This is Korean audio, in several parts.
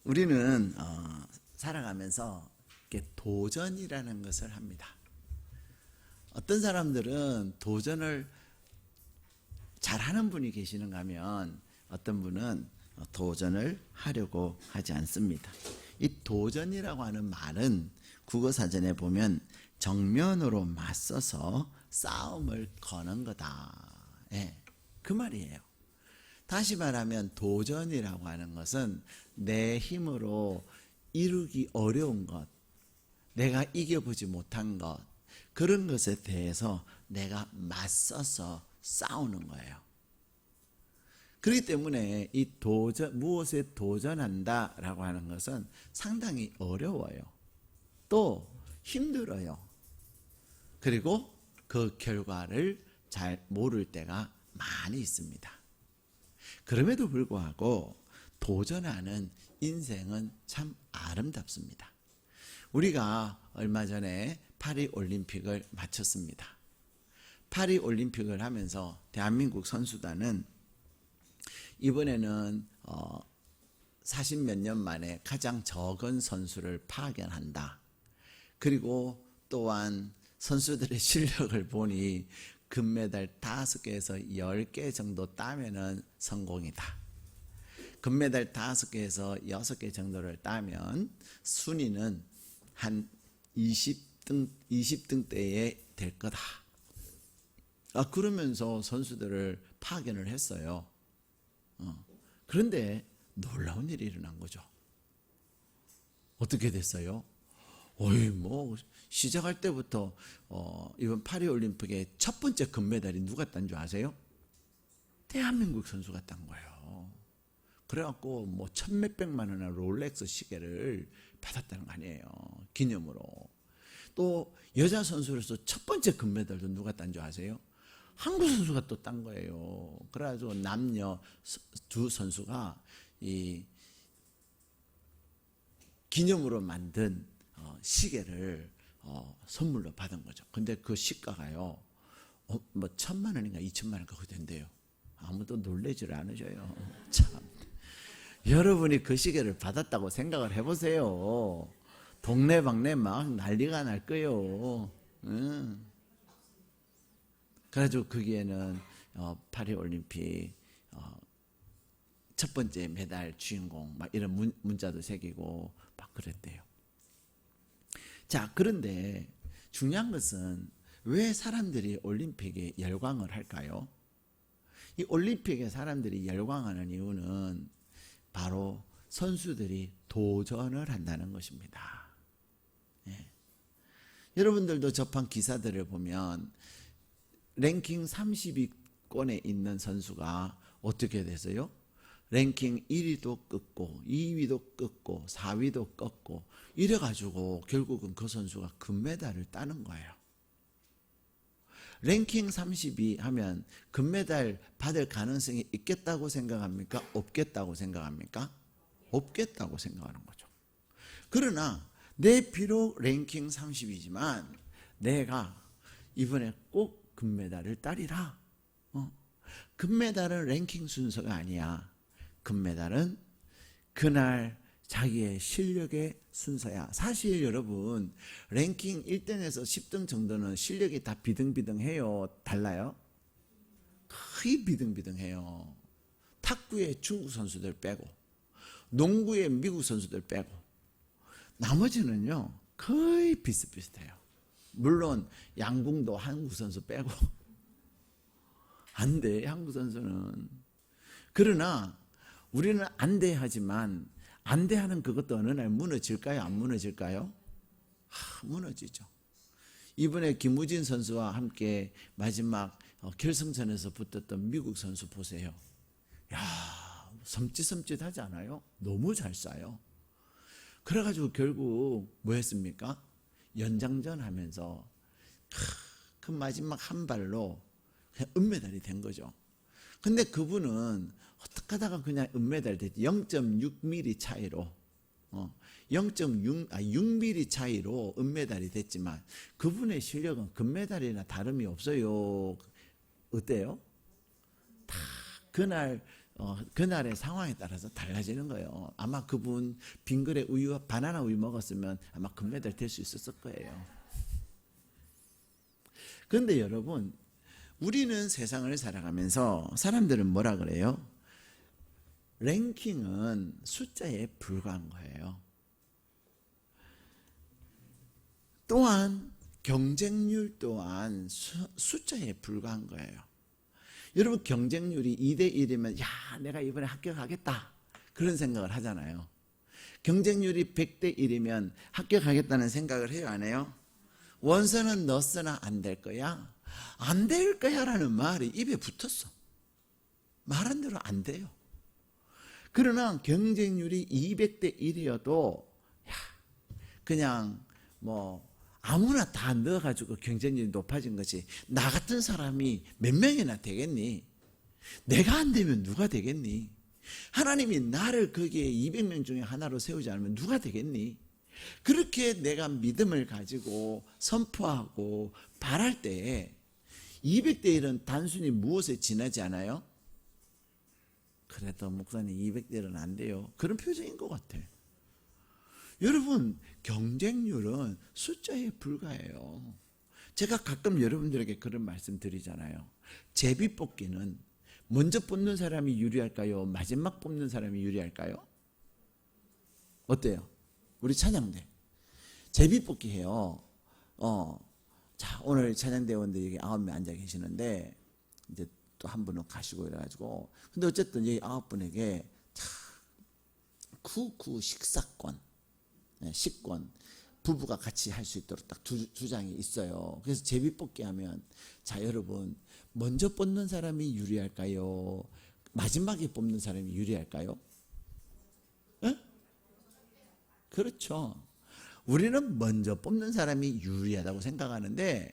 우리는 살아가면서 이렇게 도전이라는 것을 합니다. 어떤 사람들은 도전을 잘하는 분이 계시는가 하면 어떤 분은 도전을 하려고 하지 않습니다. 이 도전이라고 하는 말은 국어사전에 보면 정면으로 맞서서 싸움을 거는 거다. 예, 그 말이에요. 다시 말하면 도전이라고 하는 것은 내 힘으로 이루기 어려운 것, 내가 이겨보지 못한 것, 그런 것에 대해서 내가 맞서서 싸우는 거예요. 그렇기 때문에 이 무엇에 도전한다라고 하는 것은 상당히 어려워요. 또 힘들어요. 그리고 그 결과를 잘 모를 때가 많이 있습니다. 그럼에도 불구하고 도전하는 인생은 참 아름답습니다. 우리가 얼마 전에 파리 올림픽을 마쳤습니다. 파리 올림픽을 하면서 대한민국 선수단은 이번에는 40몇 년 만에 가장 적은 선수를 파견한다. 그리고 또한 선수들의 실력을 보니 금메달 5개에서 10개 정도 따면은 성공이다. 금메달 5개에서 6개 정도를 따면 순위는 한 20등대에 될 거다. 그러면서 선수들을 파견을 했어요. 그런데 놀라운 일이 일어난 거죠. 어떻게 됐어요? 시작할 때부터 이번 파리올림픽의 첫 번째 금메달이 누가 딴 줄 아세요? 대한민국 선수가 딴 거예요. 그래갖고 천몇백만 원의 롤렉스 시계를 받았다는 거 아니에요. 기념으로. 또 여자 선수로서 첫 번째 금메달도 누가 딴 줄 아세요? 한국 선수가 또 딴 거예요. 그래가지고 남녀 두 선수가 이 기념으로 만든 시계를 선물로 받은 거죠. 근데 그 시가가요, 1,000만 원인가 2천만 원인가 그렇게 된대요. 아무도 놀라지를 않으셔요. 참. 여러분이 그 시계를 받았다고 생각을 해보세요. 동네방네 막 난리가 날 거예요. 그래가지고 거기에는 파리올림픽 첫 번째 메달 주인공 막 이런 문자도 새기고 막 그랬대요. 자, 그런데 중요한 것은 왜 사람들이 올림픽에 열광을 할까요? 이 올림픽에 사람들이 열광하는 이유는 바로 선수들이 도전을 한다는 것입니다. 예. 여러분들도 접한 기사들을 보면 랭킹 30위권에 있는 선수가 어떻게 됐어요? 랭킹 1위도 끊고 2위도 끊고 4위도 끊고 이래가지고 결국은 그 선수가 금메달을 따는 거예요. 랭킹 30위 하면 금메달 받을 가능성이 있겠다고 생각합니까? 없겠다고 생각합니까? 없겠다고 생각하는 거죠. 그러나 내 비록 랭킹 30위지만 내가 이번에 꼭 금메달을 따리라. 금메달은 랭킹 순서가 아니야. 금메달은 그날 자기의 실력의 순서야. 사실 여러분 랭킹 1등에서 10등 정도는 실력이 다 비등비등해요. 달라요? 거의 비등비등해요. 탁구의 중국 선수들 빼고 농구의 미국 선수들 빼고 나머지는요 거의 비슷비슷해요. 물론 양궁도 한국 선수 빼고 안 돼, 한국 선수는. 그러나 우리는 안 돼 하지만 안 돼 하는 그것도 어느 날 무너질까요? 안 무너질까요? 무너지죠. 이번에 김우진 선수와 함께 마지막 결승전에서 붙었던 미국 선수 보세요. 야, 섬찟섬찟하지 않아요? 너무 잘 쏴요. 그래가지고 결국 뭐 했습니까? 연장전 하면서 그 마지막 한 발로 그냥 은메달이 된 거죠. 근데 그분은 어떻게 하다가 그냥 은메달 됐지. 0.6mm 차이로 6mm 차이로 은메달이 됐지만 그분의 실력은 금메달이나 다름이 없어요. 어때요? 다 그날 그날의 상황에 따라서 달라지는 거예요. 아마 그분 빙그레 우유와 바나나 우유 먹었으면 아마 금메달 될 수 있었을 거예요. 그런데 여러분, 우리는 세상을 살아가면서 사람들은 뭐라 그래요? 랭킹은 숫자에 불과한 거예요. 또한 경쟁률 또한 숫자에 불과한 거예요. 여러분, 경쟁률이 2대 1이면 야, 내가 이번에 합격하겠다, 그런 생각을 하잖아요. 경쟁률이 100대 1이면 합격하겠다는 생각을 해요, 안 해요? 원서는 넣었으나 안 될 거야? 안 될 거야 라는 말이 입에 붙었어. 말한 대로 안 돼요. 그러나 경쟁률이 200대 1이어도 그냥 뭐 아무나 다 넣어가지고 경쟁률이 높아진 것이, 나 같은 사람이 몇 명이나 되겠니? 내가 안 되면 누가 되겠니? 하나님이 나를 거기에 200명 중에 하나로 세우지 않으면 누가 되겠니? 그렇게 내가 믿음을 가지고 선포하고 바랄 때에 200대 1은 단순히 무엇에 지나지 않아요? 그래도 목사님 200대 1은 안 돼요, 그런 표정인 것 같아. 여러분, 경쟁률은 숫자에 불과해요. 제가 가끔 여러분들에게 그런 말씀 드리잖아요. 제비뽑기는 먼저 뽑는 사람이 유리할까요? 마지막 뽑는 사람이 유리할까요? 어때요? 우리 찬양대 제비뽑기 해요. 자, 오늘 찬양대원들 여기 9명 앉아 계시는데 이제 또 한 분은 가시고 이래가지고, 근데 어쨌든 여기 9분에게 쿠 식사권, 식권, 부부가 같이 할 수 있도록 딱 두 장이 있어요. 그래서 제비뽑기 하면, 자, 여러분, 먼저 뽑는 사람이 유리할까요? 마지막에 뽑는 사람이 유리할까요? 에? 그렇죠. 우리는 먼저 뽑는 사람이 유리하다고 생각하는데,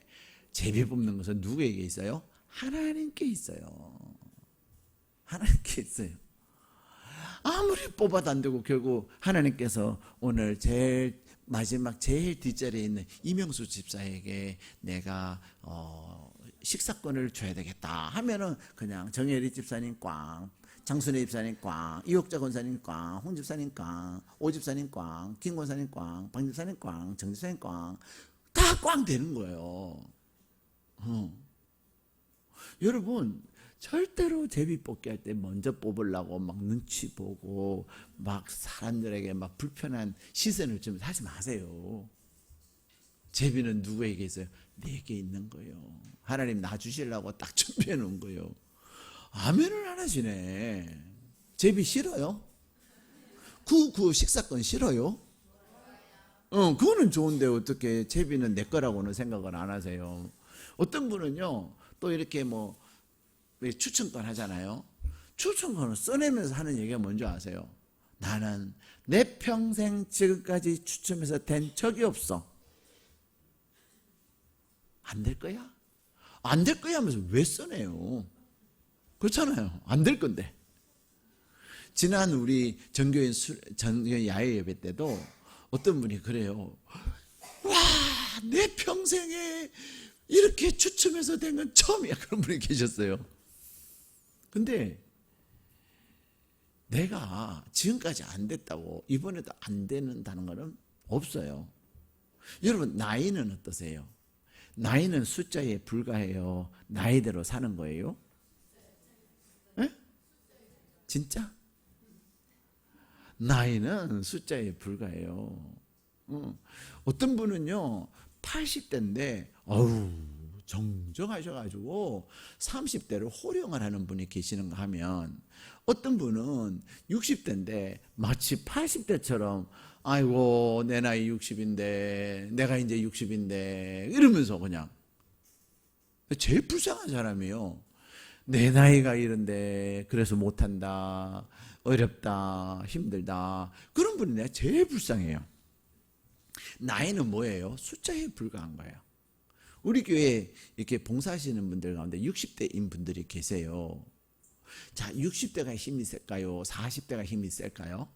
제비 뽑는 것은 누구에게 있어요? 하나님께 있어요. 하나님께 있어요. 아무리 뽑아도 안 되고 결국 하나님께서 오늘 제일 마지막 제일 뒷자리에 있는 이명수 집사에게 내가 식사권을 줘야 되겠다 하면은 그냥 정혜리 집사님 꽝, 장순애 집사님 꽝, 이옥자 권사님 꽝, 홍 집사님 꽝, 오 집사님 꽝, 김 권사님 꽝, 방 집사님 꽝, 정 집사님 꽝, 다 꽝 되는 거예요. 여러분, 절대로 제비뽑기 할 때 먼저 뽑으려고 막 눈치 보고 막 사람들에게 막 불편한 시선을 좀 하지 마세요. 제비는 누구에게 있어요? 내게 있는 거예요. 하나님 나 주시려고 딱 준비해 놓은 거예요. 아멘을 안 하시네. 제비 싫어요? 그 식사권 싫어요? 그거는 좋은데 어떻게 제비는 내 거라고는 생각을 안 하세요? 어떤 분은요, 또 이렇게 뭐 추천권 하잖아요. 추천권을 써내면서 하는 얘기가 뭔지 아세요? 나는 내 평생 지금까지 추첨해서 된 적이 없어. 안 될 거야? 안 될 거야 하면서 왜 써내요? 그렇잖아요. 안 될 건데. 지난 우리 전교인 야외 예배 때도 어떤 분이 그래요. 와, 내 평생에 이렇게 추첨해서 된 건 처음이야. 그런 분이 계셨어요. 근데 내가 지금까지 안 됐다고 이번에도 안 되는다는 것은 없어요. 여러분, 나이는 어떠세요? 나이는 숫자에 불과해요? 나이대로 사는 거예요? 에? 진짜? 나이는 숫자에 불과해요. 어떤 분은요 80대인데 정정하셔가지고 30대를 호령을 하는 분이 계시는가 하면, 어떤 분은 60대인데 마치 80대처럼 아이고 내 나이 60인데 내가 이제 60인데 이러면서 그냥, 제일 불쌍한 사람이에요. 내 나이가 이런데 그래서 못한다, 어렵다, 힘들다, 그런 분이 내가 제일 불쌍해요. 나이는 뭐예요? 숫자에 불과한 거예요. 우리 교회에 이렇게 봉사하시는 분들 가운데 60대인 분들이 계세요. 자, 60대가 힘이 셀까요? 40대가 힘이 셀까요?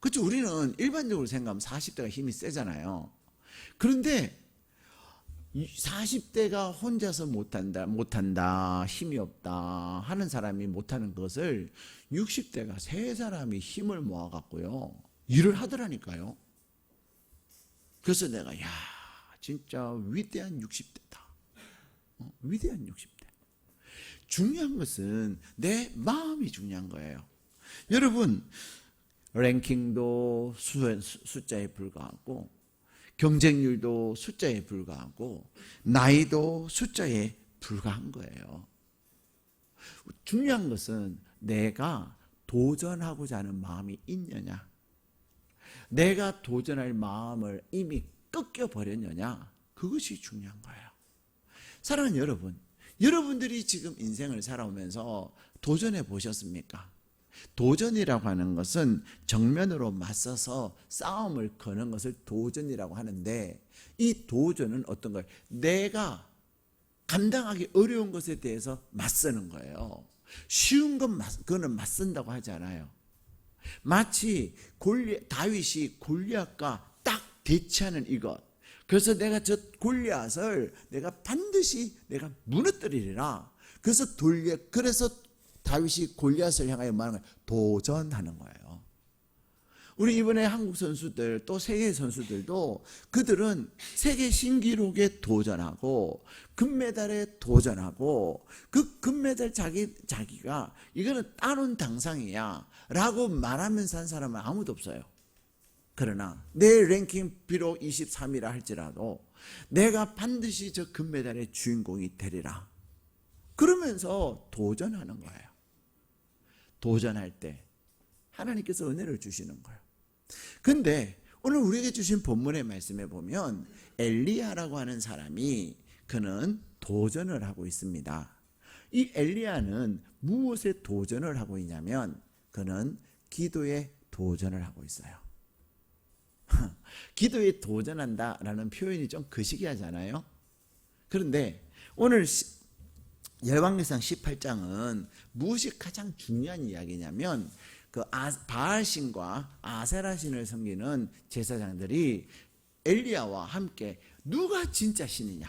그렇죠. 우리는 일반적으로 생각하면 40대가 힘이 세잖아요. 그런데 40대가 혼자서 못한다, 힘이 없다 하는 사람이 못하는 것을 60대가 세 사람이 힘을 모아갖고요, 일을 하더라니까요. 그래서 내가, 야, 진짜 위대한 60대다. 위대한 60대. 중요한 것은 내 마음이 중요한 거예요. 여러분, 랭킹도 숫자에 불과하고, 경쟁률도 숫자에 불과하고, 나이도 숫자에 불과한 거예요. 중요한 것은 내가 도전하고자 하는 마음이 있느냐, 내가 도전할 마음을 이미 꺾여버렸느냐, 그것이 중요한 거예요. 사랑하는 여러분, 여러분들이 지금 인생을 살아오면서 도전해 보셨습니까? 도전이라고 하는 것은 정면으로 맞서서 싸움을 거는 것을 도전이라고 하는데, 이 도전은 어떤 거예요? 내가 감당하기 어려운 것에 대해서 맞서는 거예요. 쉬운 건 그거는 맞선다고 하지 않아요. 마치 다윗이 골리앗과 딱 대치하는 이것. 그래서 내가 저 골리앗을 내가 반드시 내가 무너뜨리리라. 그래서 다윗이 골리앗을 향하여 말하는 거예요. 도전하는 거예요. 우리 이번에 한국 선수들, 또 세계 선수들도 그들은 세계 신기록에 도전하고 금메달에 도전하고, 그 금메달 자기가 이거는 따놓은 당상이야 라고 말하면서 한 사람은 아무도 없어요. 그러나 내 랭킹 비록 23이라 할지라도 내가 반드시 저 금메달의 주인공이 되리라, 그러면서 도전하는 거예요. 도전할 때 하나님께서 은혜를 주시는 거예요. 근데 오늘 우리에게 주신 본문의 말씀에 보면 엘리야라고 하는 사람이, 그는 도전을 하고 있습니다. 이 엘리야는 무엇에 도전을 하고 있냐면, 그는 기도에 도전을 하고 있어요. 기도에 도전한다라는 표현이 좀 거시기하잖아요. 그런데 오늘 열왕기상 18장은 무엇이 가장 중요한 이야기냐면, 그 바알신과 아세라신을 섬기는 제사장들이 엘리야와 함께 누가 진짜 신이냐,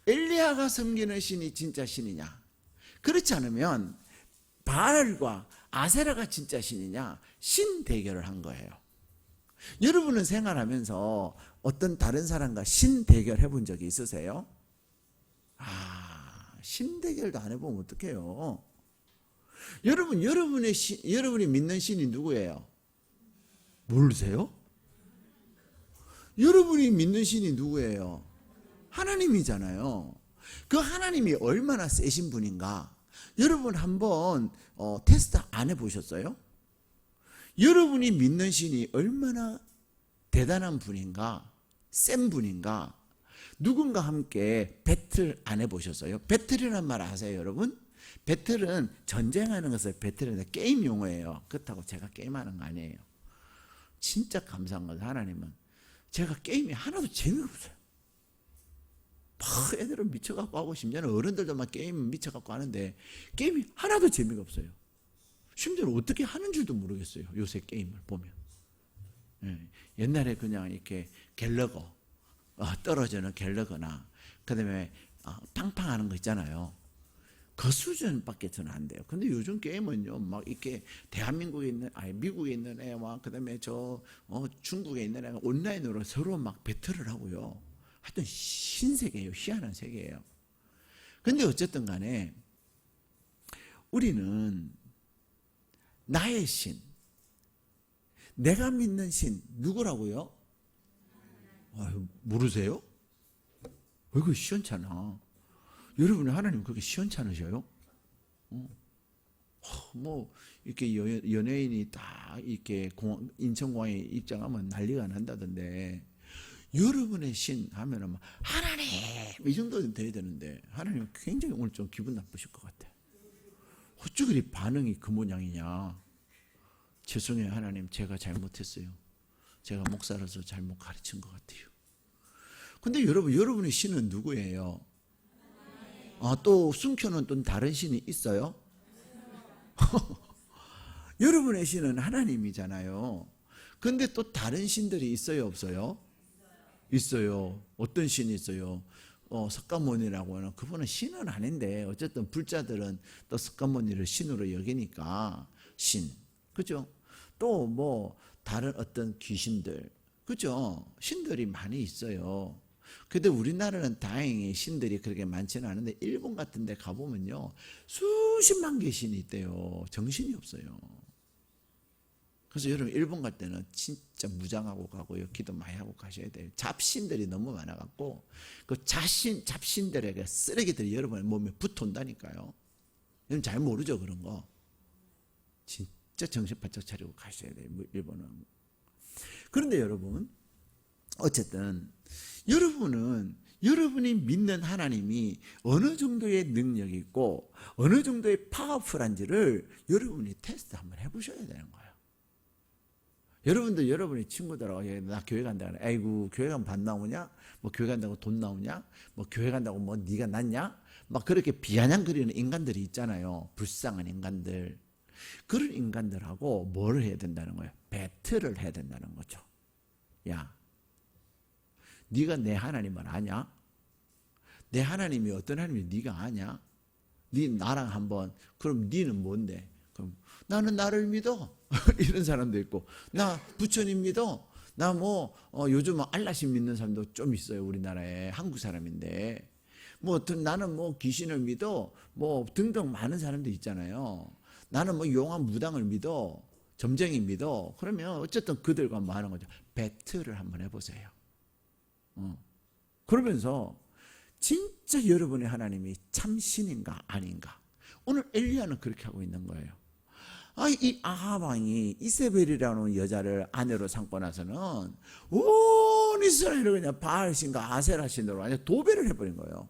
엘리야가 섬기는 신이 진짜 신이냐, 그렇지 않으면 바알과 아세라가 진짜 신이냐, 신 대결을 한 거예요. 여러분은 생활하면서 어떤 다른 사람과 신 대결 해본 적이 있으세요? 신 대결도 안 해보면 어떡해요? 여러분이 믿는 신이 누구예요? 모르세요? 여러분이 믿는 신이 누구예요? 하나님이잖아요. 그 하나님이 얼마나 세신 분인가, 여러분 한번 테스트 안 해보셨어요? 여러분이 믿는 신이 얼마나 대단한 분인가, 센 분인가, 누군가 함께 배틀 안 해보셨어요? 배틀이란 말 아세요, 여러분? 배틀은 전쟁하는 것을 배틀은 게임 용어예요. 그렇다고 제가 게임하는 거 아니에요. 진짜 감사한 것은 하나님은 제가 게임이 하나도 재미가 없어요. 막 애들은 미쳐갖고 하고, 심지어는 어른들도 막 게임 미쳐갖고 하는데 게임이 하나도 재미가 없어요. 심지어는 어떻게 하는 줄도 모르겠어요, 요새 게임을 보면. 옛날에 그냥 이렇게 갤러거, 떨어지는 갤러거나, 그 다음에 팡팡 하는 거 있잖아요. 그 수준밖에 저는 안 돼요. 근데 요즘 게임은요, 막 이렇게 대한민국에 있는, 미국에 있는 애와, 그 다음에 중국에 있는 애가 온라인으로 서로 막 배틀을 하고요. 하여튼 신세계예요. 희한한 세계예요. 근데 어쨌든 간에 우리는 나의 신, 내가 믿는 신 누구라고요? 모르세요? 이거 시원찮아. 여러분의 하나님 그렇게 시원찮으셔요? 이렇게 연예인이 다 이렇게 인천공항에 입장하면 난리가 난다던데, 여러분의 신 하면은 하나님 이 정도는 돼야 되는데, 하나님 굉장히 오늘 좀 기분 나쁘실 것 같아. 어쩌 그리 반응이 그 모양이냐. 죄송해요 하나님, 제가 잘못했어요. 제가 목사로서 잘못 가르친 것 같아요. 근데 여러분의 신은 누구예요? 또 숨겨놓은 또 다른 신이 있어요? 여러분의 신은 하나님이잖아요. 근데 또 다른 신들이 있어요, 없어요? 있어요. 어떤 신이 있어요? 석가모니라고 하는 그분은 신은 아닌데 어쨌든 불자들은 또 석가모니를 신으로 여기니까 신, 그죠? 또 뭐 다른 어떤 귀신들, 그죠? 신들이 많이 있어요. 근데 우리나라는 다행히 신들이 그렇게 많지는 않은데 일본 같은 데 가보면요 수십만 개 신이 있대요. 정신이 없어요. 그래서 여러분 일본 갈 때는 진짜 무장하고 가고요. 기도 많이 하고 가셔야 돼요. 잡신들이 너무 많아갖고 그 잡신들에게 쓰레기들이 여러분의 몸에 붙어온다니까요. 여러분 잘 모르죠 그런 거. 진짜 정신 바짝 차리고 가셔야 돼요. 일본은. 그런데 여러분 어쨌든 여러분은 여러분이 믿는 하나님이 어느 정도의 능력이 있고 어느 정도의 파워풀한지를 여러분이 테스트 한번 해보셔야 되는 거예요. 여러분도 여러분의 친구들하고 나 교회 간다 그래. 아이고 교회 가면 밥 나오냐? 뭐 교회 간다고 돈 나오냐? 뭐 교회 간다고 뭐 네가 낫냐? 막 그렇게 비아냥거리는 인간들이 있잖아요. 불쌍한 인간들. 그런 인간들하고 뭘 해야 된다는 거예요? 배틀을 해야 된다는 거죠. 야, 네가 내 하나님을 아냐? 내 하나님이 어떤 하나님인지 네가 아냐? 네 나랑 한번 그럼 네는 뭔데? 그럼 나는 나를 믿어. 이런 사람도 있고 나 부처님 믿어. 나 뭐 요즘 알라신 믿는 사람도 좀 있어요. 우리나라에 한국 사람인데 뭐 나는 뭐 귀신을 믿어. 뭐 등등 많은 사람도 있잖아요. 나는 뭐 용한 무당을 믿어. 점쟁이 믿어. 그러면 어쨌든 그들과 뭐 하는 거죠. 배틀을 한번 해보세요. 그러면서 진짜 여러분의 하나님이 참신인가 아닌가. 오늘 엘리야는 그렇게 하고 있는 거예요. 이 아합 왕이 이세벨이라는 여자를 아내로 삼고 나서는 온 이스라엘을 그냥 바알신과 아세라신으로 완전 도배를 해버린 거예요.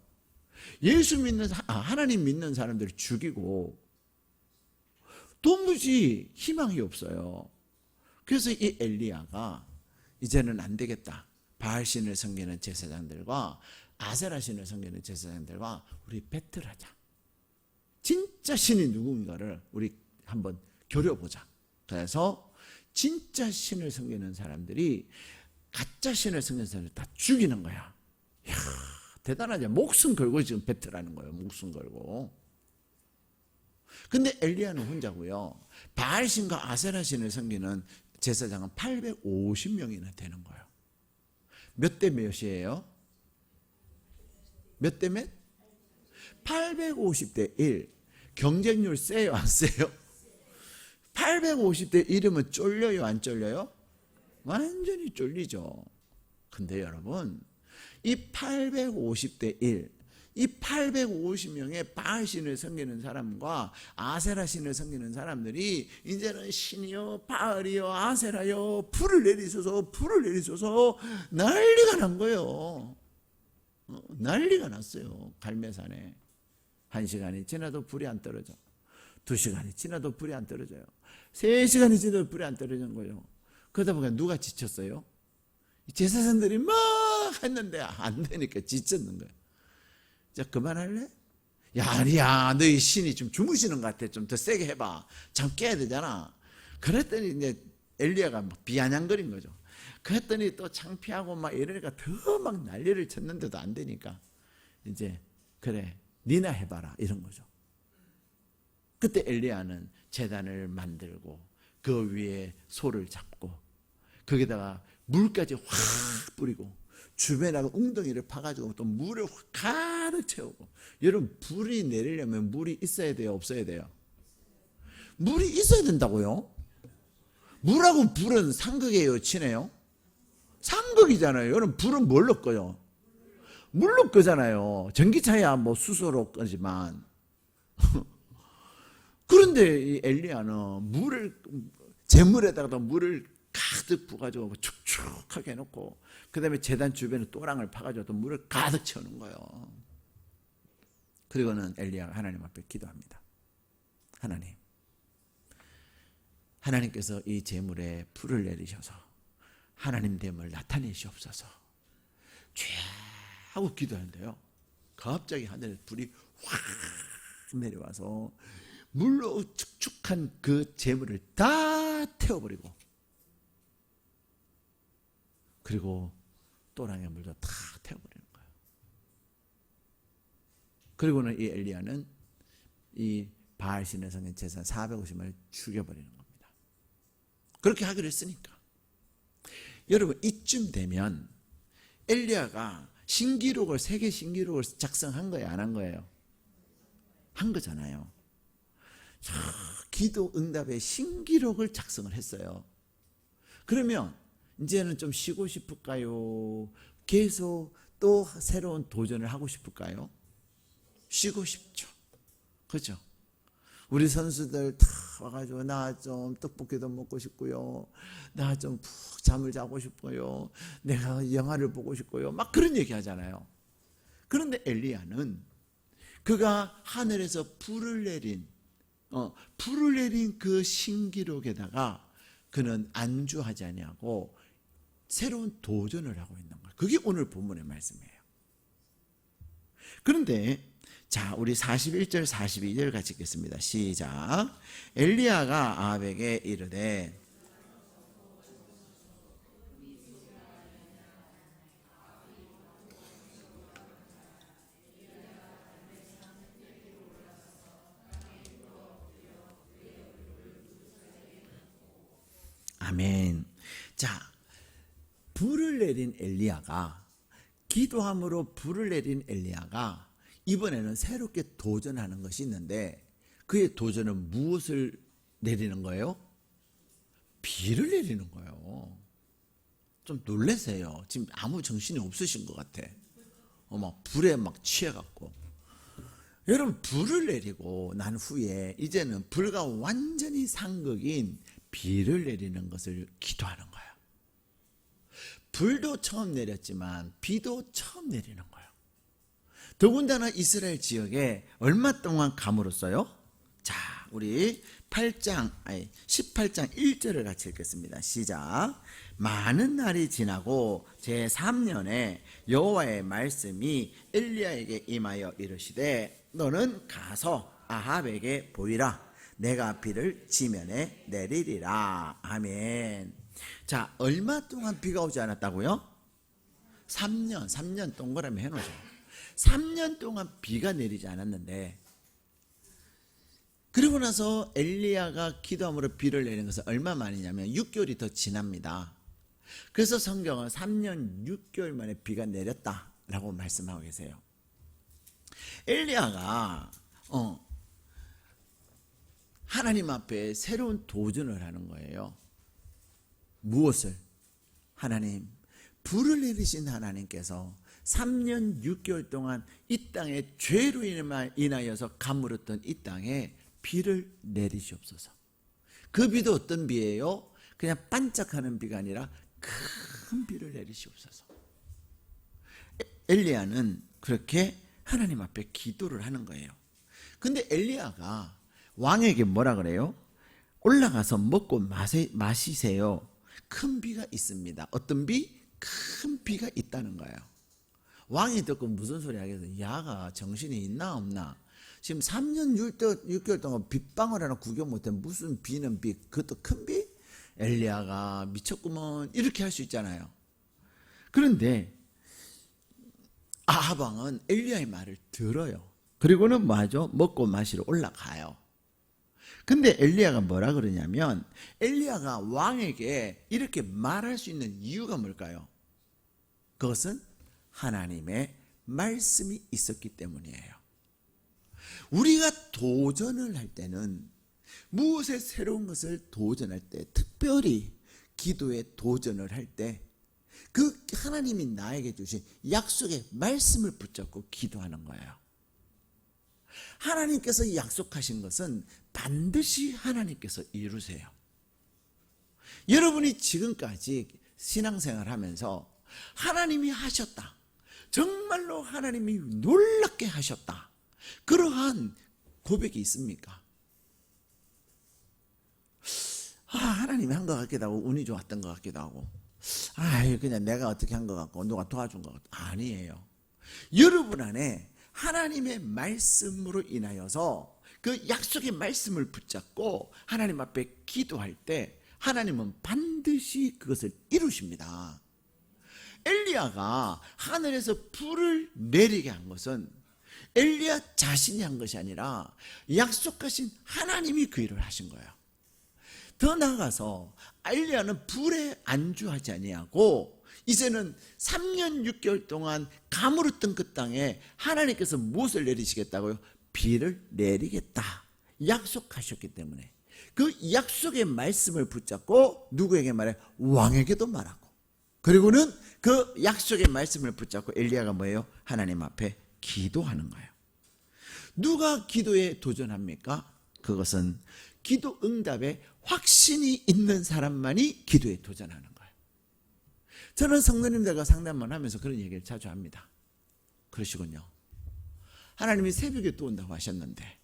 예수 믿는 하나님 믿는 사람들을 죽이고 도무지 희망이 없어요. 그래서 이 엘리야가 이제는 안 되겠다. 바알신을 섬기는 제사장들과 아세라신을 섬기는 제사장들과 우리 배틀하자. 진짜 신이 누군가를 우리 한번 겨뤄보자. 그래서 진짜 신을 섬기는 사람들이 가짜 신을 섬기는 사람들 다 죽이는 거야. 이야, 대단하죠. 목숨 걸고 지금 배틀하는 거예요. 목숨 걸고. 근데 엘리야는 혼자고요. 바알신과 아세라신을 섬기는 제사장은 850명이나 되는 거예요. 몇 대 몇이에요? 몇 대 몇? 850대 1. 경쟁률 세요, 안 세요? 850대 1이면 쫄려요, 안 쫄려요? 완전히 쫄리죠. 근데 여러분, 이 850대 1, 이 850명의 바알신을 섬기는 사람과 아세라신을 섬기는 사람들이 이제는 신이요, 바알이요, 아세라요, 불을 내리소서 난리가 난 거예요. 난리가 났어요. 갈매산에. 1시간이 지나도 불이 안 떨어져. 2시간이 지나도 불이 안 떨어져요. 3시간이 지나도 불이 안 떨어지는 거예요. 그러다 보니까 누가 지쳤어요? 제사장들이 막 했는데 안 되니까 지쳤는 거예요. 자, 그만할래? 야, 아니야. 너희 신이 좀 주무시는 것 같아. 좀 더 세게 해봐. 잠 깨야 되잖아. 그랬더니 이제 엘리야가 막 비아냥거린 거죠. 그랬더니 또 창피하고 막 이러니까 더 막 난리를 쳤는데도 안 되니까 이제 그래, 니나 해봐라. 이런 거죠. 그때 엘리야는 제단을 만들고 그 위에 소를 잡고 거기다가 물까지 확 뿌리고 주변하고 웅덩이를 파가지고 또 물을 확 가득 채우고. 여러분, 불이 내리려면 물이 있어야 돼요, 없어야 돼요? 물이 있어야 된다고요? 물하고 불은 상극이에요, 친해요? 상극이잖아요. 여러분, 불은 뭘로 꺼요? 물로 끄잖아요. 전기차야 뭐 수소로 끄지만. 그런데 이 엘리야는 재물에다가 물을 가득 부어가지고 축축하게 해놓고 그 다음에 제단 주변에 또랑을 파가지고 또 물을 가득 채우는 거예요. 그리고는 엘리야가 하나님 앞에 기도합니다. 하나님께서 이 재물에 불을 내리셔서 하나님 됨을 나타내시옵소서. 쫙 하고 기도하는데요. 갑자기 하늘에 불이 확 내려와서 물로 축축한 그 재물을 다 태워버리고, 그리고 족도랑의 물도 다 태워버리는 거예요. 그리고는 이 엘리야는 이 바알 신의 성인 제사 450마리를 죽여버리는 겁니다. 그렇게 하기로 했으니까. 여러분, 이쯤 되면 엘리야가 신기록을, 세계 신기록을 작성한 거예요, 안 한 거예요? 한 거잖아요. 기도 응답의 신기록을 작성을 했어요. 그러면 이제는 좀 쉬고 싶을까요? 계속 또 새로운 도전을 하고 싶을까요? 쉬고 싶죠. 그렇죠? 우리 선수들 다 와가지고 나 좀 떡볶이도 먹고 싶고요. 나 좀 푹 잠을 자고 싶고요. 내가 영화를 보고 싶고요. 막 그런 얘기 하잖아요. 그런데 엘리야는 그가 하늘에서 불을 내린 그 신기록에다가 그는 안주하지 아니하고 새로운 도전을 하고 있는 거예요. 그게 오늘 본문의 말씀이에요. 그런데 자, 우리 41절 42절 같이 읽겠습니다. 시작. 엘리야가 아합에게 이르되 아멘. 자, 불을 내린 엘리야가, 기도함으로 불을 내린 엘리야가 이번에는 새롭게 도전하는 것이 있는데, 그의 도전은 무엇을 내리는 거예요? 비를 내리는 거예요. 좀 놀라세요. 지금 아무 정신이 없으신 것 같아. 막 불에 막 취해갖고. 여러분, 불을 내리고 난 후에 이제는 불과 완전히 상극인 비를 내리는 것을 기도하는 거예요. 불도 처음 내렸지만 비도 처음 내리는 거예요. 더군다나 이스라엘 지역에 얼마 동안 감으로써요? 자, 우리 18장 1절을 같이 읽겠습니다. 시작. 많은 날이 지나고 제3년에 여호와의 말씀이 엘리야에게 임하여 이르시되 너는 가서 아합에게 보이라. 내가 비를 지면에 내리리라. 아멘. 자, 얼마 동안 비가 오지 않았다고요? 3년 동그라미 해놓으세요. 3년 동안 비가 내리지 않았는데, 그리고 나서 엘리야가 기도함으로 비를 내리는 것은 얼마 만이냐면 6개월이 더 지납니다. 그래서 성경은 3년 6개월 만에 비가 내렸다라고 말씀하고 계세요. 엘리야가 하나님 앞에 새로운 도전을 하는 거예요. 무엇을? 하나님, 불을 내리신 하나님께서 3년 6개월 동안 이 땅에 죄로 인하여서 가물었던 이 땅에 비를 내리시옵소서. 그 비도 어떤 비예요? 그냥 반짝하는 비가 아니라 큰 비를 내리시옵소서. 엘리야는 그렇게 하나님 앞에 기도를 하는 거예요. 근데 엘리야가 왕에게 뭐라 그래요? 올라가서 먹고 마시세요. 큰 비가 있습니다. 어떤 비? 큰 비가 있다는 거예요. 왕이 듣고 무슨 소리 하겠어요? 야가 정신이 있나 없나? 지금 3년 6개월 동안 빗방울 하나 구경 못해. 무슨 비는 비? 그것도 큰 비? 엘리야가 미쳤구먼. 이렇게 할 수 있잖아요. 그런데 아합 왕은 엘리야의 말을 들어요. 그리고는 뭐하죠? 먹고 마시러 올라가요. 근데 엘리야가 뭐라 그러냐면, 엘리야가 왕에게 이렇게 말할 수 있는 이유가 뭘까요? 그것은 하나님의 말씀이 있었기 때문이에요. 우리가 도전을 할 때는, 무엇에 새로운 것을 도전할 때, 특별히 기도에 도전을 할 때, 그 하나님이 나에게 주신 약속의 말씀을 붙잡고 기도하는 거예요. 하나님께서 약속하신 것은 반드시 하나님께서 이루세요. 여러분이 지금까지 신앙생활 하면서 하나님이 하셨다, 정말로 하나님이 놀랍게 하셨다, 그러한 고백이 있습니까? 하나님이 한 것 같기도 하고, 운이 좋았던 것 같기도 하고, 그냥 내가 어떻게 한 것 같고, 누가 도와준 것 같고. 아니에요. 여러분 안에 하나님의 말씀으로 인하여서 그 약속의 말씀을 붙잡고 하나님 앞에 기도할 때 하나님은 반드시 그것을 이루십니다. 엘리야가 하늘에서 불을 내리게 한 것은 엘리야 자신이 한 것이 아니라 약속하신 하나님이 그 일을 하신 거예요. 더 나아가서 엘리야는 불에 안주하지 아니하고 이제는 3년 6개월 동안 가물었던 그 땅에 하나님께서 무엇을 내리시겠다고요? 비를 내리겠다 약속하셨기 때문에 그 약속의 말씀을 붙잡고 누구에게 말해? 왕에게도 말하고, 그리고는 그 약속의 말씀을 붙잡고 엘리야가 뭐예요? 하나님 앞에 기도하는 거예요. 누가 기도에 도전합니까? 그것은 기도 응답에 확신이 있는 사람만이 기도에 도전하는 거예요. 저는 성도님들과 상담만 하면서 그런 얘기를 자주 합니다. 그러시군요. 하나님이 새벽에 또 온다고 하셨는데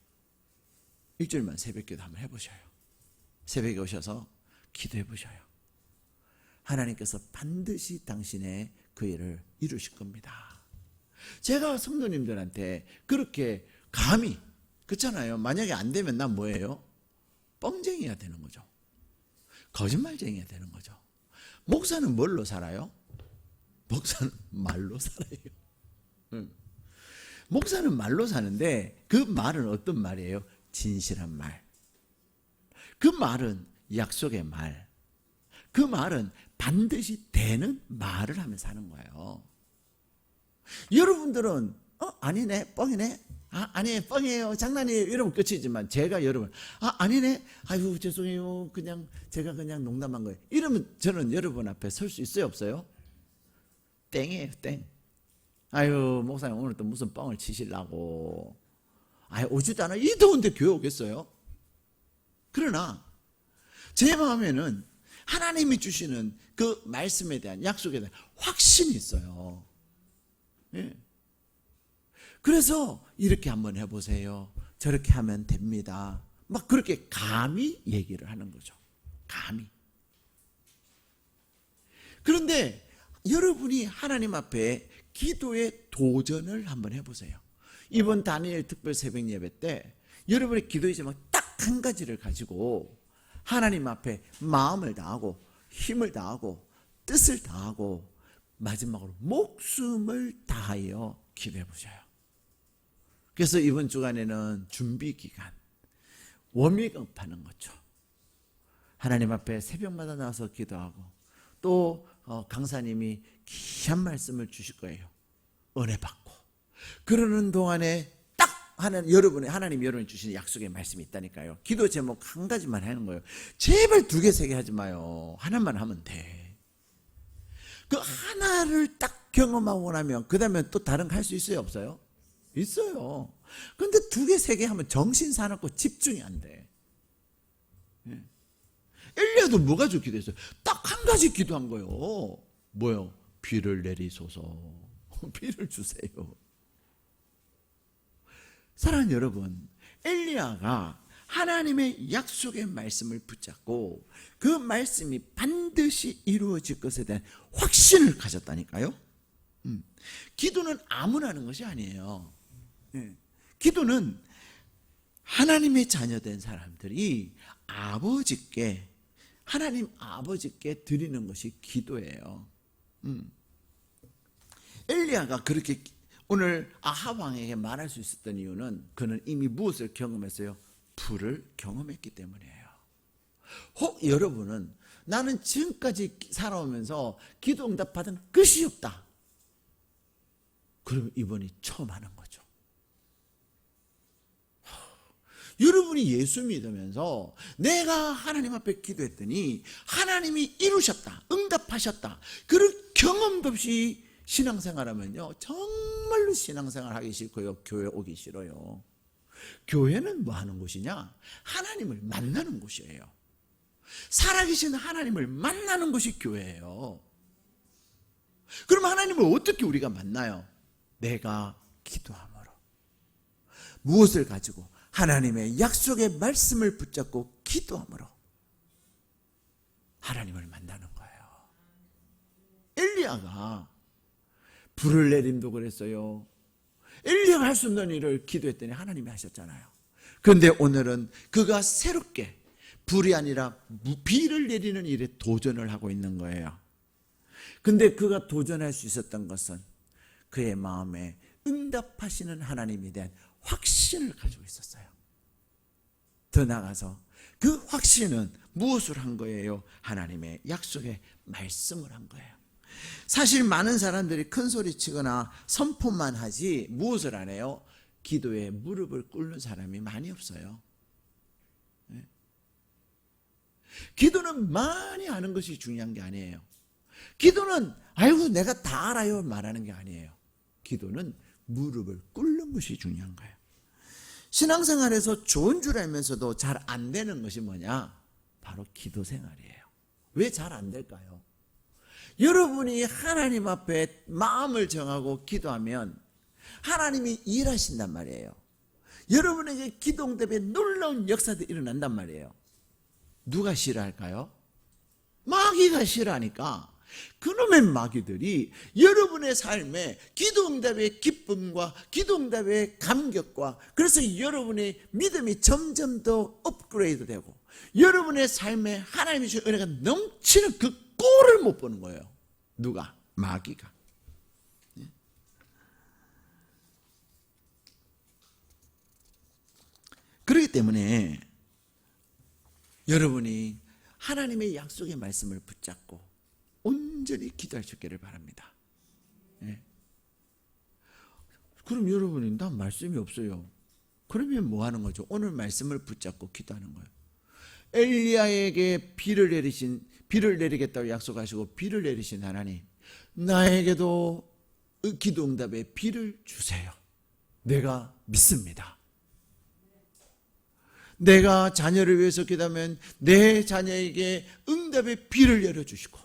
일주일만 새벽기도 한번 해보셔요. 새벽에 오셔서 기도해 보셔요. 하나님께서 반드시 당신의 그 일을 이루실 겁니다. 제가 성도님들한테 그렇게 감히, 그렇잖아요. 만약에 안 되면 난 뭐예요? 뻥쟁이가 되는 거죠. 거짓말쟁이가 되는 거죠. 목사는 뭘로 살아요? 목사는 말로 살아요. 목사는 말로 사는데 그 말은 어떤 말이에요? 진실한 말. 그 말은 약속의 말. 그 말은 반드시 되는 말을 하면서 사는 거예요. 여러분들은 아니네, 뻥이네, 아니 뻥이에요, 장난이에요 이러면 끝이지만, 제가 여러분 아니네, 아유 죄송해요, 그냥 제가 그냥 농담한 거예요 이러면 저는 여러분 앞에 설 수 있어요, 없어요? 땡이에요, 땡. 아유 목사님 오늘 또 무슨 뻥을 치시려고, 아유 오지도 않아, 이 더운데 교회 오겠어요? 그러나 제 마음에는 하나님이 주시는 그 말씀에 대한, 약속에 대한 확신이 있어요. 예. 그래서 이렇게 한번 해보세요, 저렇게 하면 됩니다, 막 그렇게 감히 얘기를 하는 거죠. 감히. 그런데 여러분이 하나님 앞에 기도의 도전을 한번 해보세요. 이번 다니엘 특별 새벽 예배 때 여러분의 기도의 제목 딱 한 가지를 가지고 하나님 앞에 마음을 다하고 힘을 다하고 뜻을 다하고 마지막으로 목숨을 다하여 기도해 보셔요. 그래서 이번 주간에는 준비 기간, 워밍업 하는 거죠. 하나님 앞에 새벽마다 나와서 기도하고, 또 강사님이 귀한 말씀을 주실 거예요. 은혜 받고. 그러는 동안에 딱 하나님 여러분이 주시는 약속의 말씀이 있다니까요. 기도 제목 한 가지만 하는 거예요. 제발 2개, 3개 하지 마요. 하나만 하면 돼. 그 하나를 딱 경험하고 나면 그 다음에 또 다른 거 할 수 있어요, 없어요? 있어요. 그런데 2개, 3개 하면 정신 사납고 집중이 안 돼. 엘리야도 뭐가 좋게 됐어요? 딱 한 가지 기도한 거예요. 뭐요? 비를 내리소서. 비를 주세요. 사랑하는 여러분, 엘리야가 하나님의 약속의 말씀을 붙잡고 그 말씀이 반드시 이루어질 것에 대한 확신을 가졌다니까요. 기도는 아무나 하는 것이 아니에요. 기도는 하나님의 자녀된 사람들이 하나님 아버지께 드리는 것이 기도예요. 엘리야가 그렇게 오늘 아합 왕에게 말할 수 있었던 이유는 그는 이미 무엇을 경험했어요? 불을 경험했기 때문이에요. 혹 여러분은 나는 지금까지 살아오면서 기도 응답 받은 것이 없다, 그럼 이번이 처음 하는 거죠. 여러분이 예수 믿으면서 내가 하나님 앞에 기도했더니 하나님이 이루셨다, 응답하셨다, 그런 경험도 없이 신앙생활하면요 정말로 신앙생활하기 싫고요, 교회 오기 싫어요. 교회는 뭐 하는 곳이냐? 하나님을 만나는 곳이에요. 살아계신 하나님을 만나는 곳이 교회예요. 그럼 하나님을 어떻게 우리가 만나요? 내가 기도함으로. 무엇을 가지고? 하나님의 약속의 말씀을 붙잡고 기도함으로 하나님을 만나는 거예요. 엘리야가 불을 내림도 그랬어요. 엘리야가 할 수 없는 일을 기도했더니 하나님이 하셨잖아요. 그런데 오늘은 그가 새롭게 불이 아니라 비를 내리는 일에 도전을 하고 있는 거예요. 근데 그가 도전할 수 있었던 것은 그의 마음에 응답하시는 하나님에 대한 확신을 가지고 있었어요. 더 나아가서 그 확신은 무엇을 한 거예요? 하나님의 약속의 말씀을 한 거예요. 사실 많은 사람들이 큰 소리 치거나 선포만 하지 무엇을 안 해요? 기도에 무릎을 꿇는 사람이 많이 없어요. 기도는 많이 하는 것이 중요한 게 아니에요. 기도는 아이고 내가 다 알아요 말하는 게 아니에요. 기도는 무릎을 꿇는 것이 중요한 거예요. 신앙생활에서 좋은 줄 알면서도 잘 안 되는 것이 뭐냐? 바로 기도 생활이에요. 왜 잘 안 될까요? 여러분이 하나님 앞에 마음을 정하고 기도하면 하나님이 일하신단 말이에요. 여러분에게 기도 응답에 놀라운 역사들이 일어난단 말이에요. 누가 싫어할까요? 마귀가 싫어하니까 그놈의 마귀들이 여러분의 삶에 기도 응답의 기쁨과 기도 응답의 감격과 그래서 여러분의 믿음이 점점 더 업그레이드 되고 여러분의 삶에 하나님이 주신 은혜가 넘치는 그 꼴을 못 보는 거예요. 누가? 마귀가. 그렇기 때문에 여러분이 하나님의 약속의 말씀을 붙잡고 온전히 기도할 수 있기를 바랍니다. 그럼 여러분이 난 말씀이 없어요. 그러면 뭐 하는 거죠? 오늘 말씀을 붙잡고 기도하는 거예요. 엘리야에게 비를 내리겠다고 약속하시고 비를 내리신 하나님, 나에게도 기도 응답에 비를 주세요. 내가 믿습니다. 내가 자녀를 위해서 기도하면 내 자녀에게 응답의 비를 내려주시고,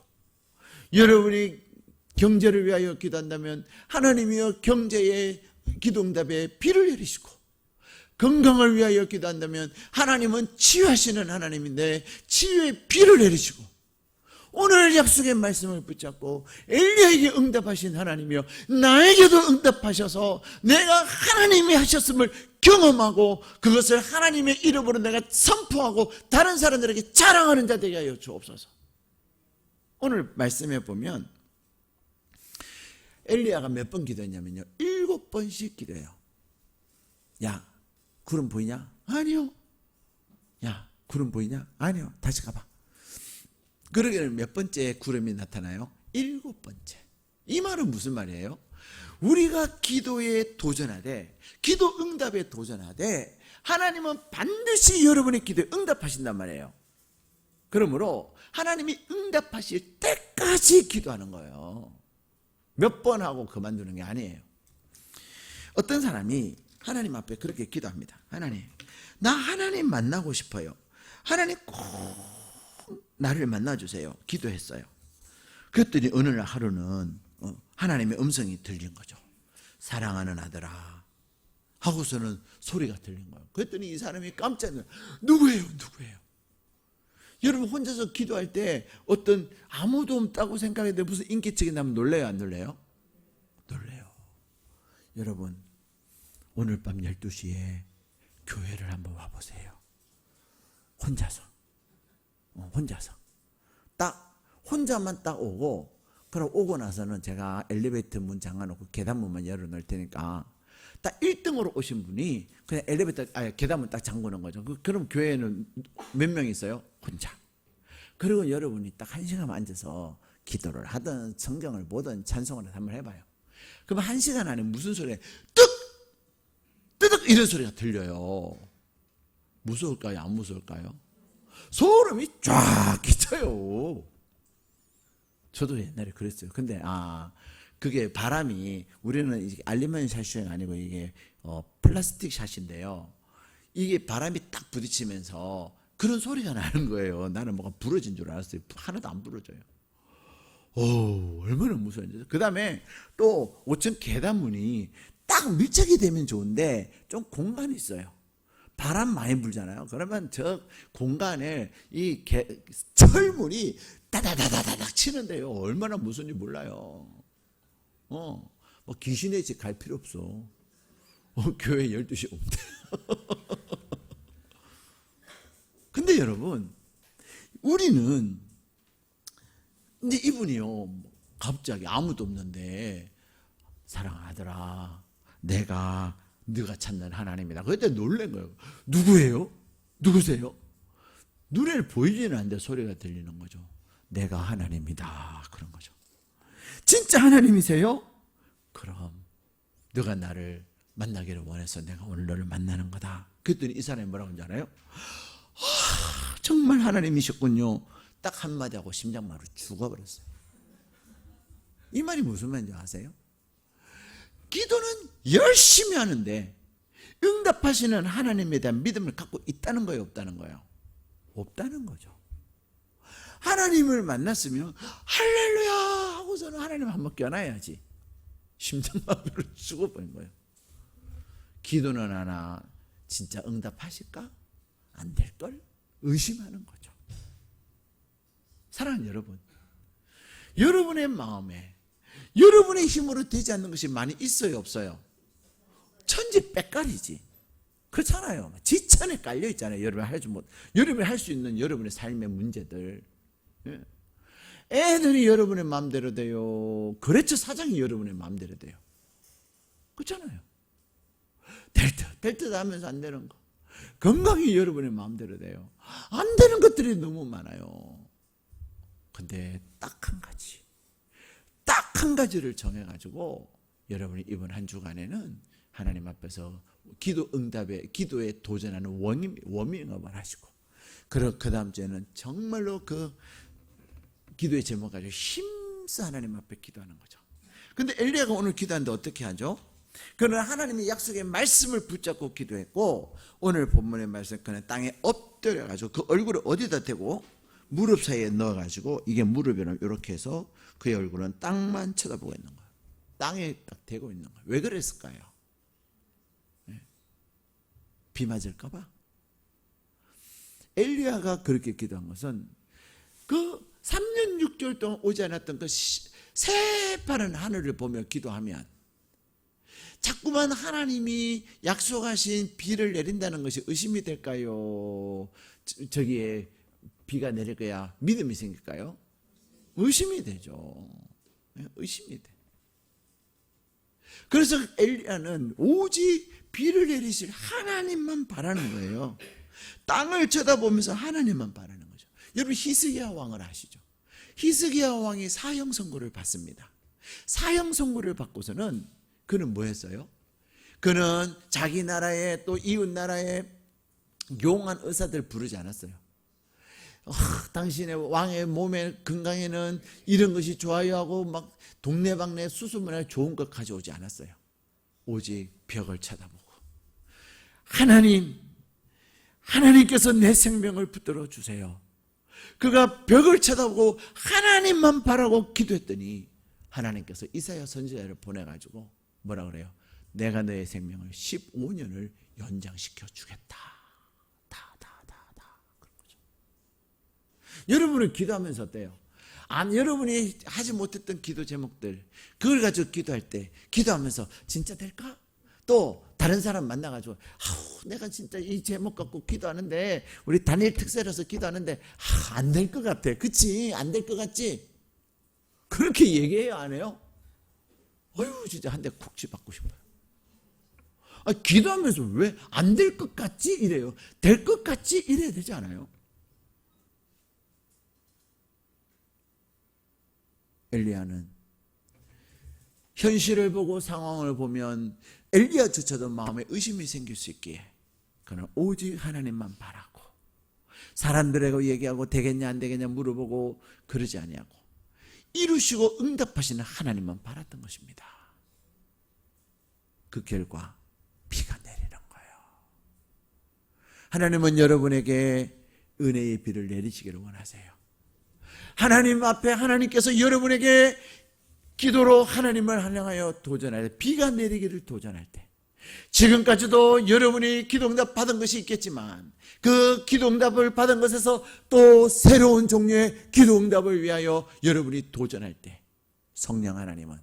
여러분이 경제를 위하여 기도한다면 하나님이여 경제의 기도 응답에 비를 내리시고, 건강을 위하여 기도한다면 하나님은 치유하시는 하나님인데 치유의 비를 내리시고, 오늘 약속의 말씀을 붙잡고 엘리야에게 응답하신 하나님이여 나에게도 응답하셔서 내가 하나님이 하셨음을 경험하고 그것을 하나님의 이름으로 내가 선포하고 다른 사람들에게 자랑하는 자 되게 하여 주옵소서. 오늘 말씀해 보면 엘리야가 몇 번 기도했냐면요, 7번씩 기도해요. 야, 구름 보이냐? 아니요. 야, 구름 보이냐? 아니요. 다시 가봐. 그러기는 몇 번째 구름이 나타나요? 7번째. 이 말은 무슨 말이에요? 우리가 기도에 도전하되, 기도 응답에 도전하되 하나님은 반드시 여러분의 기도에 응답하신단 말이에요. 그러므로 하나님이 응답하실 때까지 기도하는 거예요. 몇 번 하고 그만두는 게 아니에요. 어떤 사람이 하나님 앞에 그렇게 기도합니다. 하나님, 나 하나님 만나고 싶어요. 하나님 꼭 나를 만나주세요. 기도했어요. 그랬더니 어느 날 하루는 하나님의 음성이 들린 거죠. 사랑하는 아들아 하고서는 소리가 들린 거예요. 그랬더니 이 사람이 깜짝 놀라요. 누구예요? 여러분 혼자서 기도할 때 어떤 아무도 없다고 생각했는데 무슨 인기척이 나면 놀래요? 안 놀래요? 놀래요. 여러분 오늘 밤 12시에 교회를 한번 와보세요. 혼자서 딱 혼자만 딱 오고, 그럼 오고 나서는 제가 엘리베이터 문 잠가놓고 계단문만 열어놓을 테니까 딱 1등으로 오신 분이 그냥 계단문 딱 잠그는 거죠. 그럼 교회에는 몇 명 있어요? 혼자. 그리고 여러분이 딱 1시간 앉아서 기도를 하든 성경을 보든 찬송을 한번 해봐요. 그럼 1시간 안에 무슨 소리가 뜨득 이런 소리가 들려요. 무서울까요? 안 무서울까요? 소름이 쫙 끼쳐요. 저도 옛날에 그랬어요. 근데 그게 바람이, 우리는 이게 알루미늄 샷이 아니고 이게 플라스틱 샷인데요. 이게 바람이 딱 부딪히면서 그런 소리가 나는 거예요. 나는 뭐가 부러진 줄 알았어요. 하나도 안 부러져요. 얼마나 무서운지. 그 다음에 또 5층 계단문이 딱 밀착이 되면 좋은데 좀 공간이 있어요. 바람 많이 불잖아요. 그러면 저 공간에 이 철문이 다다다다닥 치는데요. 얼마나 무서운지 몰라요. 뭐 귀신의 집 갈 필요 없어. 교회 12시 오면 돼. 근데 여러분, 우리는 이제 이분이요, 갑자기 아무도 없는데 사랑하더라, 내가 네가 찾는 하나님이다. 그때 놀란 거예요. 누구예요? 누구세요? 눈에 보이지는 않는데 소리가 들리는 거죠. 내가 하나님이다. 그런 거죠. 진짜 하나님이세요? 그럼 너가 나를 만나기를 원해서 내가 오늘 너를 만나는 거다. 그랬더니 이 사람이 뭐라고 하는지 알아요? 정말 하나님이셨군요. 딱 한마디 하고 심장마로 죽어버렸어요. 이 말이 무슨 말인지 아세요? 기도는 열심히 하는데 응답하시는 하나님에 대한 믿음을 갖고 있다는 거예요, 없다는 거예요? 없다는 거죠. 하나님을 만났으면 할렐루야 하고서는 하나님 한번 껴놔야지. 심장마비로 죽어버린 거예요. 기도는 하나 진짜 응답하실까? 안 될걸? 의심하는 거죠. 사랑하는 여러분, 여러분의 마음에 여러분의 힘으로 되지 않는 것이 많이 있어요, 없어요? 천지백갈이지. 그렇잖아요. 지천에 깔려 있잖아요. 여러분이 할 수 있는 여러분의 삶의 문제들. 애들이 여러분의 마음대로 돼요. 거래처 사장이 여러분의 마음대로 돼요. 그렇잖아요. 될 듯 하면서 안 되는 거. 건강이 여러분의 마음대로 돼요. 안 되는 것들이 너무 많아요. 근데 딱 한 가지를 정해가지고 여러분이 이번 한 주간에는 하나님 앞에서 기도에 도전하는 워밍업을 하시고, 그 다음 주에는 정말로 그 기도의 제목 가지고 힘써 하나님 앞에 기도하는 거죠. 근데 엘리야가 오늘 기도하는데 어떻게 하죠? 그는 하나님의 약속의 말씀을 붙잡고 기도했고, 오늘 본문의 말씀, 그는 땅에 엎드려가지고 그 얼굴을 어디다 대고 무릎 사이에 넣어가지고, 이게 무릎이랑 이렇게 해서 그의 얼굴은 땅만 쳐다보고 있는 거예요. 땅에 딱 대고 있는 거예요. 왜 그랬을까요? 비 맞을까봐? 엘리야가 그렇게 기도한 것은 그 3년 6개월 동안 오지 않았던 그 새파란 하늘을 보며 기도하면 자꾸만 하나님이 약속하신 비를 내린다는 것이 의심이 될까요? 저기에 비가 내릴 거야 믿음이 생길까요? 의심이 되죠. 의심이 돼. 그래서 엘리야는 오직 비를 내리실 하나님만 바라는 거예요. 땅을 쳐다보면서 하나님만 바라는 거죠. 여러분, 히스기야 왕을 아시죠? 히스기야 왕이 사형 선고를 받습니다. 사형 선고를 받고서는 그는 뭐 했어요? 그는 자기 나라에 또 이웃 나라에 용한 의사들 부르지 않았어요. 당신의 왕의 몸의 건강에는 이런 것이 좋아요 하고 막 동네방네 수수문에 좋은 것 가져오지 않았어요. 오직 벽을 쳐다보고, 하나님께서 내 생명을 붙들어 주세요. 그가 벽을 쳐다보고 하나님만 바라고 기도했더니 하나님께서 이사야 선지자를 보내가지고 뭐라 그래요? 내가 너의 생명을 15년을 연장시켜 주겠다. 그런 거죠. 여러분은 기도하면서 어때요? 여러분이 하지 못했던 기도 제목들, 그걸 가지고 기도할 때, 기도하면서 진짜 될까? 또 다른 사람 만나가지고 내가 진짜 이 제목 갖고 기도하는데, 우리 다니엘 특세라서 기도하는데 안 될 것 같아. 그치? 안 될 것 같지? 그렇게 얘기해요, 안 해요? 어휴, 진짜 한 대 콕 쥐받고 싶어요. 기도하면서 왜 안 될 것 같지? 이래요. 될 것 같지? 이래야 되지 않아요? 엘리야는 현실을 보고 상황을 보면 엘리야조차도 마음에 의심이 생길 수 있기에 그는 오직 하나님만 바라고, 사람들에게 얘기하고 되겠냐 안 되겠냐 물어보고 그러지 아니하고 이루시고 응답하시는 하나님만 바랐던 것입니다. 그 결과 비가 내리는 거예요. 하나님은 여러분에게 은혜의 비를 내리시기를 원하세요. 하나님 앞에 하나님께서 여러분에게 기도로 하나님을 향하여 도전할 때, 비가 내리기를 도전할 때, 지금까지도 여러분이 기도응답 받은 것이 있겠지만 그 기도응답을 받은 것에서 또 새로운 종류의 기도응답을 위하여 여러분이 도전할 때 성령 하나님은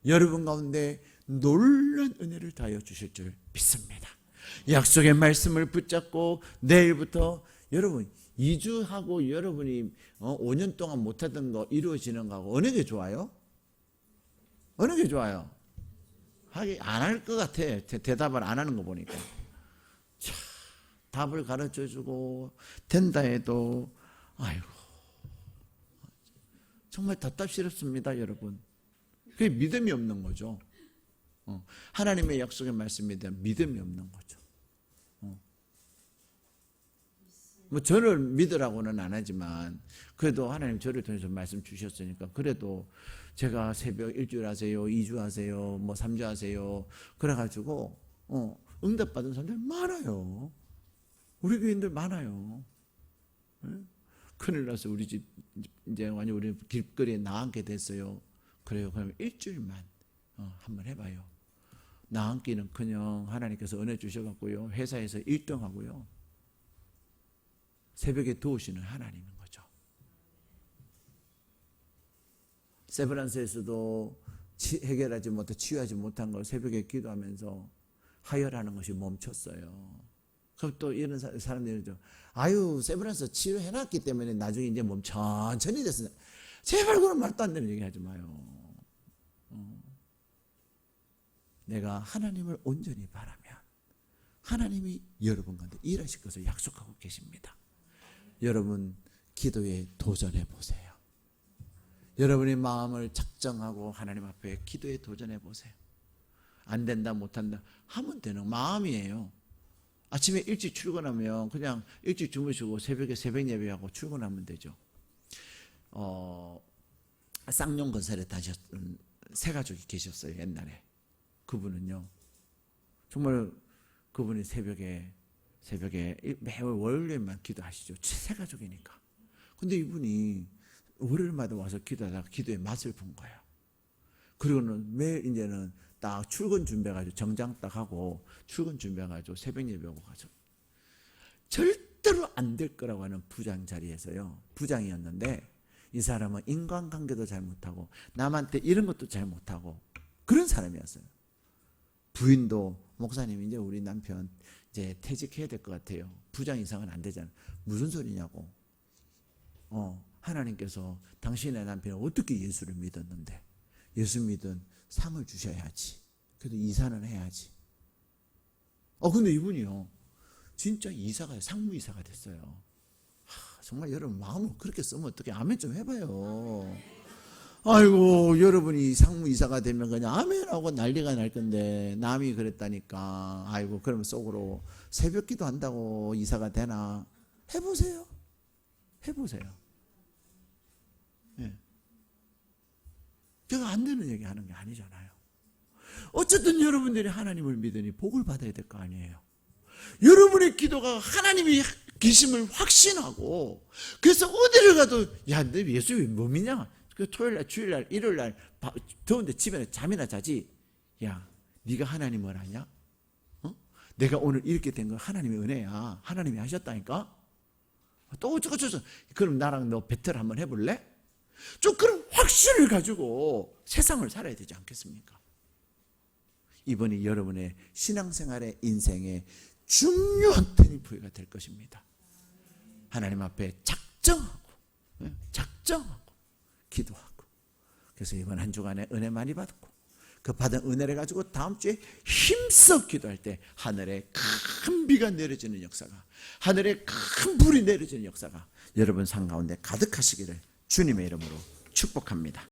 여러분 가운데 놀라운 은혜를 다하여 주실 줄 믿습니다. 약속의 말씀을 붙잡고 내일부터 여러분 2주하고 여러분이 5년 동안 못하던 거 이루어지는 거하고 어느 게 좋아요? 어느 게 좋아요? 하기 안 할 것 같아. 대답을 안 하는 거 보니까. 자, 답을 가르쳐 주고 된다 해도 아이고 정말 답답스럽습니다, 여러분. 그게 믿음이 없는 거죠. 하나님의 약속의 말씀에 대한 믿음이 없는 거죠. 뭐 저를 믿으라고는 안 하지만 그래도 하나님 저를 통해서 말씀 주셨으니까 그래도 제가 새벽 1주일 하세요, 2주 하세요, 뭐 3주 하세요 그래가지고 응답받은 사람들 많아요. 우리 교인들 많아요. 큰일 나서 우리 집 이제 완전 우리 길거리에 나앉게 됐어요. 그래요. 그럼 일주일만 한번 해봐요. 나앉기는 그냥 하나님께서 은혜 주셔갖고요. 회사에서 1등하고요. 새벽에 도우시는 하나님인 거죠. 세브란스에서도 해결하지 못해 치유하지 못한 걸 새벽에 기도하면서 하혈하는 것이 멈췄어요. 그럼 또 이런 사람들이 아유 세브란스 치료해놨기 때문에 나중에 이제 몸 천천히 됐어. 제발 그런 말도 안 되는 얘기 하지 마요. 내가 하나님을 온전히 바라면 하나님이 여러분 가운데 일하실 것을 약속하고 계십니다. 여러분 기도에 도전해 보세요. 여러분의 마음을 작정하고 하나님 앞에 기도에 도전해 보세요. 안 된다 못한다 하면 되는 마음이에요. 아침에 일찍 출근하면 그냥 일찍 주무시고 새벽에 새벽 예배하고 출근하면 되죠. 쌍용건설에 다녔던 세 가족이 계셨어요. 옛날에. 그분은요. 정말 그분이 새벽에 매월 월요일만 기도하시죠. 세 가족이니까. 근데 이분이 월요일마다 와서 기도하다가 기도의 맛을 본 거예요. 그리고는 매일 이제는 딱 출근 준비해가지고 정장 딱 하고 출근 준비해가지고 새벽 예배하고 가죠. 절대로 안 될 거라고 하는 부장 자리에서요. 부장이었는데 이 사람은 인간관계도 잘 못하고 남한테 이런 것도 잘 못하고 그런 사람이었어요. 부인도 목사님 이제 우리 남편 이제 퇴직해야 될 것 같아요. 부장 이상은 안 되잖아. 무슨 소리냐고. 하나님께서 당신의 남편이 어떻게 예수를 믿었는데 예수 믿은 상을 주셔야지. 그래도 이사는 해야지. 근데 이분이요. 진짜 이사가 상무이사가 됐어요. 정말 여러분 마음을 그렇게 쓰면 어떻게 아멘 좀 해봐요. 아이고 여러분이 상무이사가 되면 그냥 아멘하고 난리가 날 건데 남이 그랬다니까. 아이고 그러면 속으로 새벽기도 한다고 이사가 되나. 해보세요. 예. 제가 안 되는 얘기 하는 게 아니잖아요. 어쨌든 여러분들이 하나님을 믿으니 복을 받아야 될 거 아니에요. 여러분의 기도가 하나님이 계심을 확신하고 그래서 어디를 가도 야 너 예수 뭐 믿냐? 그 토요일날 주일날 일요일날 더운데 집에 잠이나 자지. 야 네가 하나님을 아냐? 내가 오늘 이렇게 된 건 하나님의 은혜야. 하나님이 하셨다니까. 또 어쩌고저쩌고. 그럼 나랑 너 배틀 한번 해볼래? 좀 그런 확신을 가지고 세상을 살아야 되지 않겠습니까? 이번이 여러분의 신앙생활의 인생의 중요한 터닝포인트가 될 것입니다. 하나님 앞에 작정하고 기도하고 그래서 이번 한 주간에 은혜 많이 받고 그 받은 은혜를 가지고 다음 주에 힘써 기도할 때 하늘에 큰 비가 내려지는 역사가 하늘에 큰 불이 내려지는 역사가 여러분 삶 가운데 가득하시기를 주님의 이름으로 축복합니다.